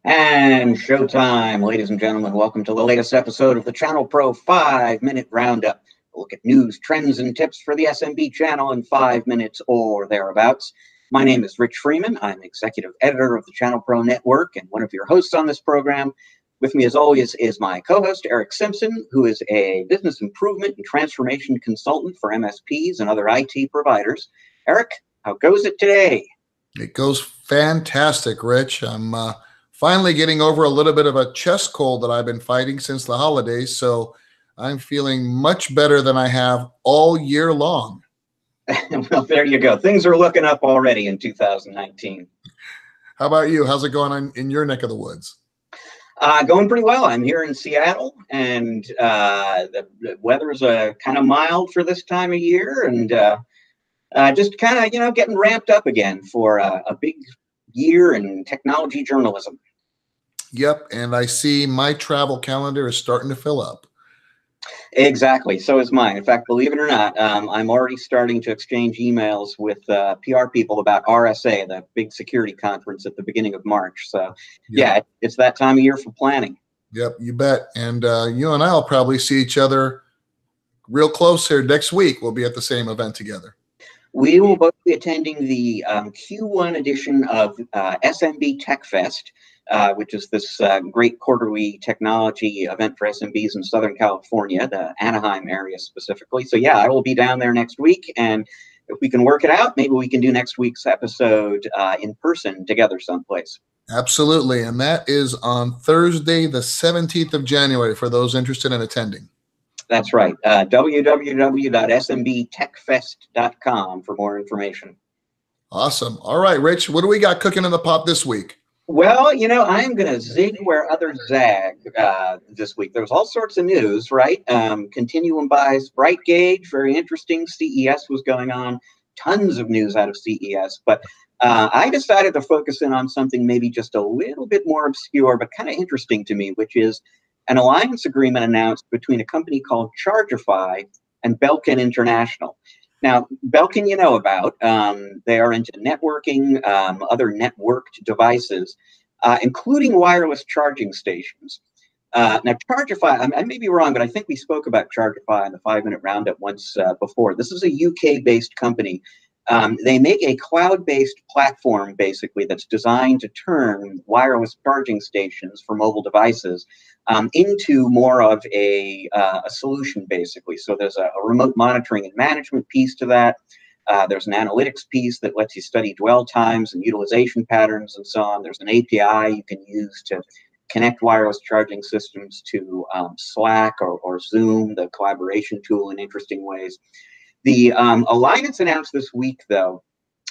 And showtime, ladies and gentlemen. Welcome to the latest episode of the ChannelPro 5-Minute Roundup. A look at news, trends, and tips for the SMB channel in 5 minutes or thereabouts. My name is Rich Freeman. I'm executive editor of the ChannelPro Network and one of your hosts on this program. With me, as always, is my co-host, Eric Simpson, who is a business improvement and transformation consultant for MSPs and other IT providers. Eric, how goes it today? It goes fantastic, Rich. I'm finally getting over a little bit of a chest cold that I've been fighting since the holidays, so I'm feeling much better than I have all year long. Well, there you go. Things are looking up already in 2019. How about you? How's it going on in your neck of the woods? Going pretty well. I'm here in Seattle, and the weather is kind of mild for this time of year, and just kind of, getting ramped up again for a big year in technology journalism. Yep, and I see my travel calendar is starting to fill up. Exactly. So is mine. In fact, believe it or not, I'm already starting to exchange emails with PR people about RSA, the big security conference at the beginning of March. So, yeah, it's that time of year for planning. Yep, you bet. And you and I will probably see each other real close here next week. We'll be at the same event together. We will both be attending the Q1 edition of SMB Tech Fest, which is this great quarterly technology event for SMBs in Southern California, the Anaheim area specifically. So, yeah, I will be down there next week. And if we can work it out, maybe we can do next week's episode in person together someplace. Absolutely. And that is on Thursday, the 17th of January, for those interested in attending. That's right. www.smbtechfest.com for more information. Awesome. All right, Rich, what do we got cooking in the pot this week? Well, I'm going to zig where others zag this week. There's all sorts of news, right? Continuum buys BrightGauge, very interesting. CES was going on. Tons of news out of CES. But I decided to focus in on something maybe just a little bit more obscure, but kind of interesting to me, which is an alliance agreement announced between a company called Chargifi and Belkin International. Now, Belkin, you know about. They are into networking, other networked devices, including wireless charging stations. Now, Chargifi, I may be wrong, but I think we spoke about Chargifi in the 5-Minute Roundup once before. This is a UK-based company. They make a cloud-based platform, basically, that's designed to turn wireless charging stations for mobile devices into more of a solution, basically. So there's a remote monitoring and management piece to that. There's an analytics piece that lets you study dwell times and utilization patterns and so on. There's an API you can use to connect wireless charging systems to Slack or Zoom, the collaboration tool, in interesting ways. The alliance announced this week, though,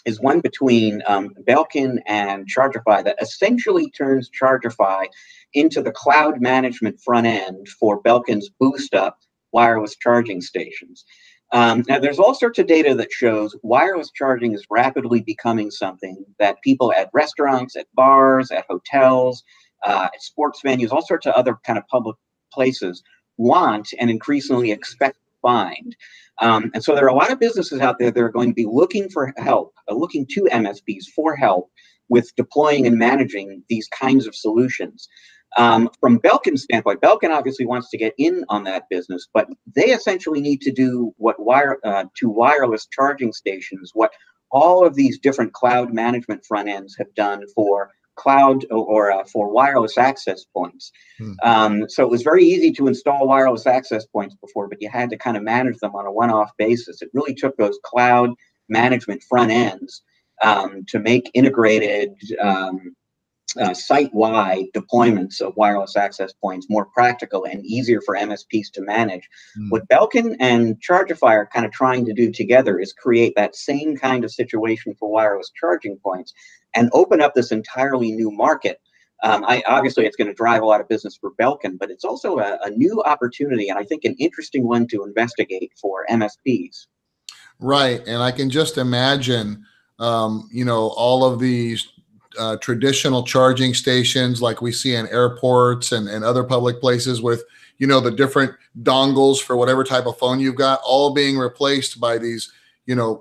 is one between Belkin and Chargifi that essentially turns Chargifi into the cloud management front end for Belkin's Boost Up wireless charging stations. Now, there's all sorts of data that shows wireless charging is rapidly becoming something that people at restaurants, at bars, at hotels, at sports venues, all sorts of other kind of public places want and increasingly expect to find. And so there are a lot of businesses out there that are going to be looking for help, looking to MSPs for help with deploying and managing these kinds of solutions. From Belkin's standpoint, Belkin obviously wants to get in on that business, but they essentially need to do to wireless charging stations what all of these different cloud management front ends have done for cloud or for wireless access points. So it was very easy to install wireless access points before, but you had to kind of manage them on a one-off basis. It really took those cloud management front ends to make integrated site-wide deployments of wireless access points more practical and easier for MSPs to manage. What Belkin and Chargifi are kind of trying to do together is create that same kind of situation for wireless charging points and open up this entirely new market. Obviously, it's going to drive a lot of business for Belkin, but it's also a new opportunity, and I think an interesting one to investigate for MSPs. Right, and I can just imagine, all of these traditional charging stations like we see in airports and other public places with, the different dongles for whatever type of phone you've got, all being replaced by these,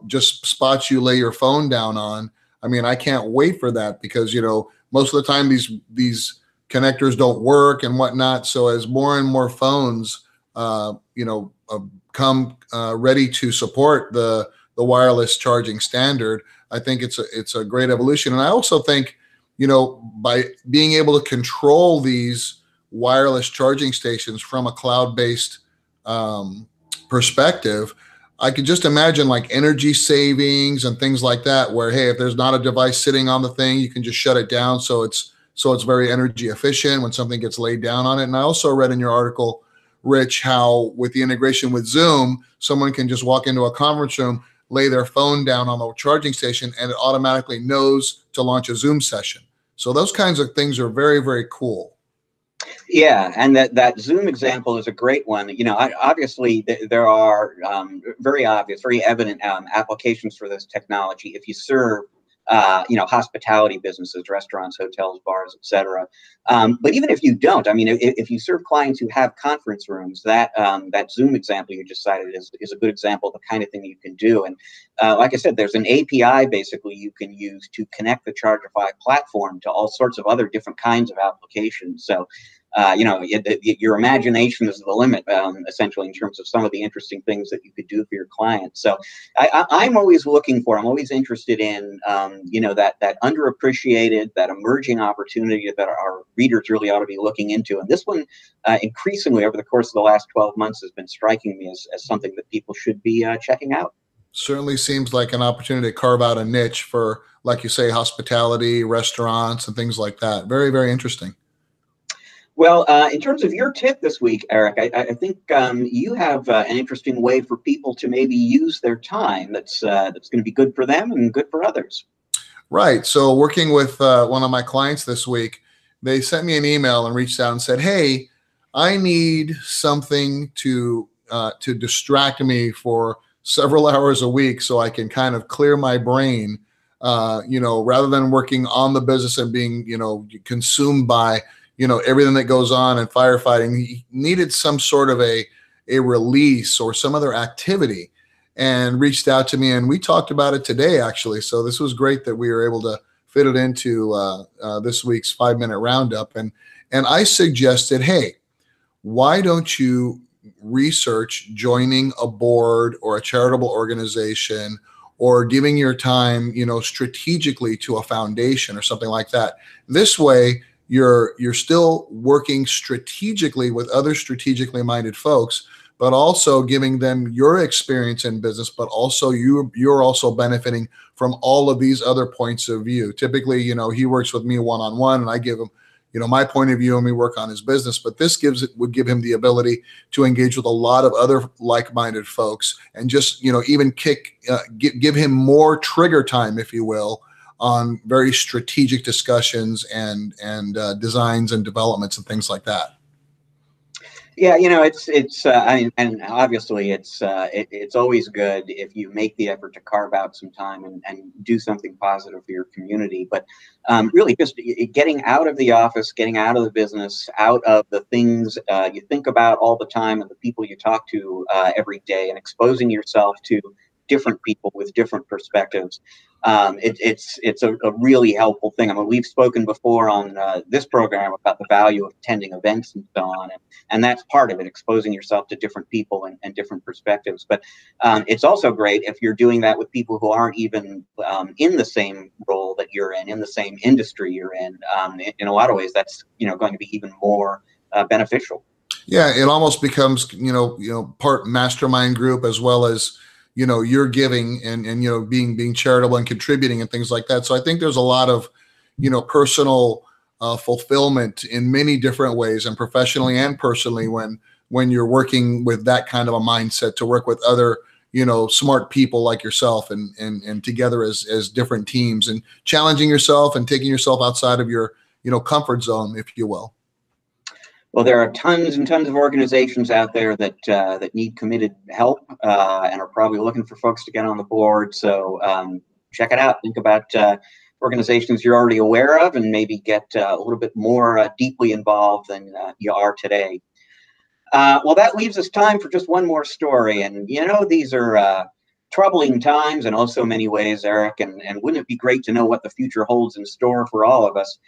just spots you lay your phone down on. I mean, I can't wait for that because, most of the time these connectors don't work and whatnot. So as more and more phones, come ready to support the wireless charging standard, I think it's a great evolution. And I also think, by being able to control these wireless charging stations from a cloud-based perspective, I could just imagine like energy savings and things like that, where, hey, if there's not a device sitting on the thing, you can just shut it down. So it's very energy efficient when something gets laid down on it. And I also read in your article, Rich, how with the integration with Zoom, someone can just walk into a conference room, lay their phone down on the charging station, and it automatically knows to launch a Zoom session. So those kinds of things are very, very cool. Yeah, and that Zoom example is a great one. Obviously there are very obvious, very evident applications for this technology if you serve hospitality businesses, restaurants, hotels, bars, etc. But even if you don't, I mean, if you serve clients who have conference rooms, that Zoom example you just cited is a good example of the kind of thing you can do. And like I said, there's an API basically you can use to connect the Chargifi platform to all sorts of other different kinds of applications. So your imagination is the limit, essentially, in terms of some of the interesting things that you could do for your clients. So I'm always interested in, that underappreciated, that emerging opportunity that our readers really ought to be looking into. And this one, increasingly over the course of the last 12 months, has been striking me as something that people should be checking out. Certainly seems like an opportunity to carve out a niche for, like you say, hospitality, restaurants, and things like that. Very, very interesting. Well, in terms of your tip this week, Eric, I think you have an interesting way for people to maybe use their time that's going to be good for them and good for others. Right. So working with one of my clients this week, they sent me an email and reached out and said, hey, I need something to distract me for several hours a week so I can kind of clear my brain, rather than working on the business and being, consumed by everything that goes on in firefighting. He needed some sort of a release or some other activity, and reached out to me, and we talked about it today, actually. So this was great that we were able to fit it into this week's 5-minute roundup. And I suggested, hey, why don't you research joining a board or a charitable organization, or giving your time, strategically to a foundation or something like that. This way, you're still working strategically with other strategically minded folks, but also giving them your experience in business, but also you're also benefiting from all of these other points of view. Typically, he works with me one-on-one, and I give him, my point of view, and we work on his business. But this would give him the ability to engage with a lot of other like-minded folks, and just, even give him more trigger time, if you will, on very strategic discussions and designs and developments and things like that. Yeah, and obviously it's always good if you make the effort to carve out some time and do something positive for your community. But really, just getting out of the office, getting out of the business, out of the things you think about all the time and the people you talk to every day, and exposing yourself to different people with different perspectives. It's a really helpful thing. I mean, we've spoken before on this program about the value of attending events and so on, and that's part of it, exposing yourself to different people and different perspectives. But it's also great if you're doing that with people who aren't even in the same role that you're in the same industry you're in. In a lot of ways, that's going to be even more beneficial. Yeah, it almost becomes part mastermind group, as well as you're giving and being charitable and contributing and things like that. So I think there's a lot of personal fulfillment in many different ways, and professionally and personally, when you're working with that kind of a mindset to work with other smart people like yourself, and together as different teams, and challenging yourself and taking yourself outside of your comfort zone, if you will. Well, there are tons and tons of organizations out there that need committed help and are probably looking for folks to get on the board. So check it out. Think about organizations you're already aware of, and maybe get a little bit more deeply involved than you are today. Well, that leaves us time for just one more story. And, these are troubling times in also many ways, Eric. And wouldn't it be great to know what the future holds in store for all of us?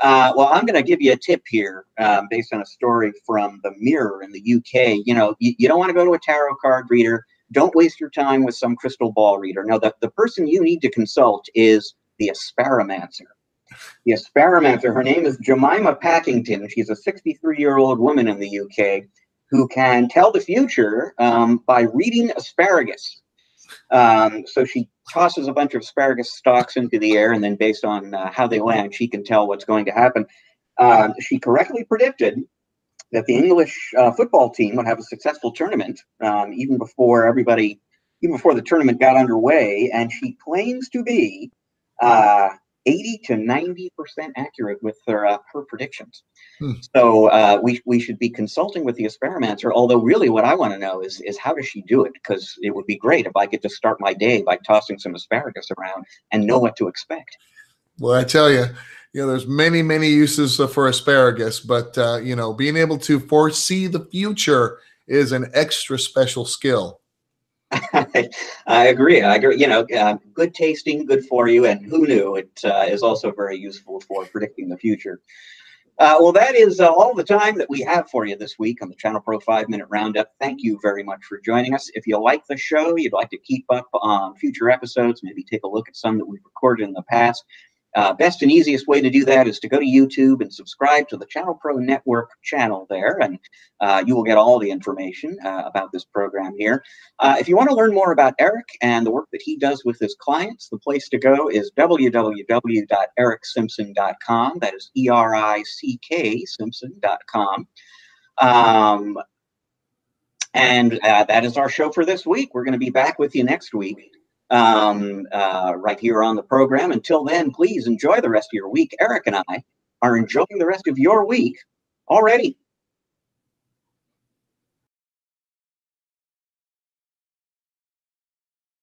Well, I'm going to give you a tip here based on a story from the Mirror in the UK. You know, you don't want to go to a tarot card reader. Don't waste your time with some crystal ball reader. No, the person you need to consult is the asparamancer. The asparamancer, her name is Jemima Packington. She's a 63-year-old woman in the UK who can tell the future by reading asparagus. So she tosses a bunch of asparagus stalks into the air, and then based on how they land, she can tell what's going to happen. She correctly predicted that the English football team would have a successful tournament even before the tournament got underway, and she claims to be 80 to 90% accurate with her predictions. So we should be consulting with the asparamancer, although really what I want to know is how does she do it? Because it would be great if I could just start my day by tossing some asparagus around and know what to expect. Well, I tell you, there's many, many uses for asparagus, but, being able to foresee the future is an extra special skill. I agree. Good tasting, good for you. And who knew it is also very useful for predicting the future. Well, that is all the time that we have for you this week on the ChannelPro 5-Minute Roundup. Thank you very much for joining us. If you like the show, you'd like to keep up on future episodes, maybe take a look at some that we've recorded in the past, best and easiest way to do that is to go to YouTube and subscribe to the ChannelPro Network channel there, and you will get all the information about this program here. If you want to learn more about Eric and the work that he does with his clients, the place to go is www.ericsimpson.com. That is ERICK Simpson.com. And that is our show for this week. We're going to be back with you next week. Right here on the program. Until then, please enjoy the rest of your week. Eric and I are enjoying the rest of your week already.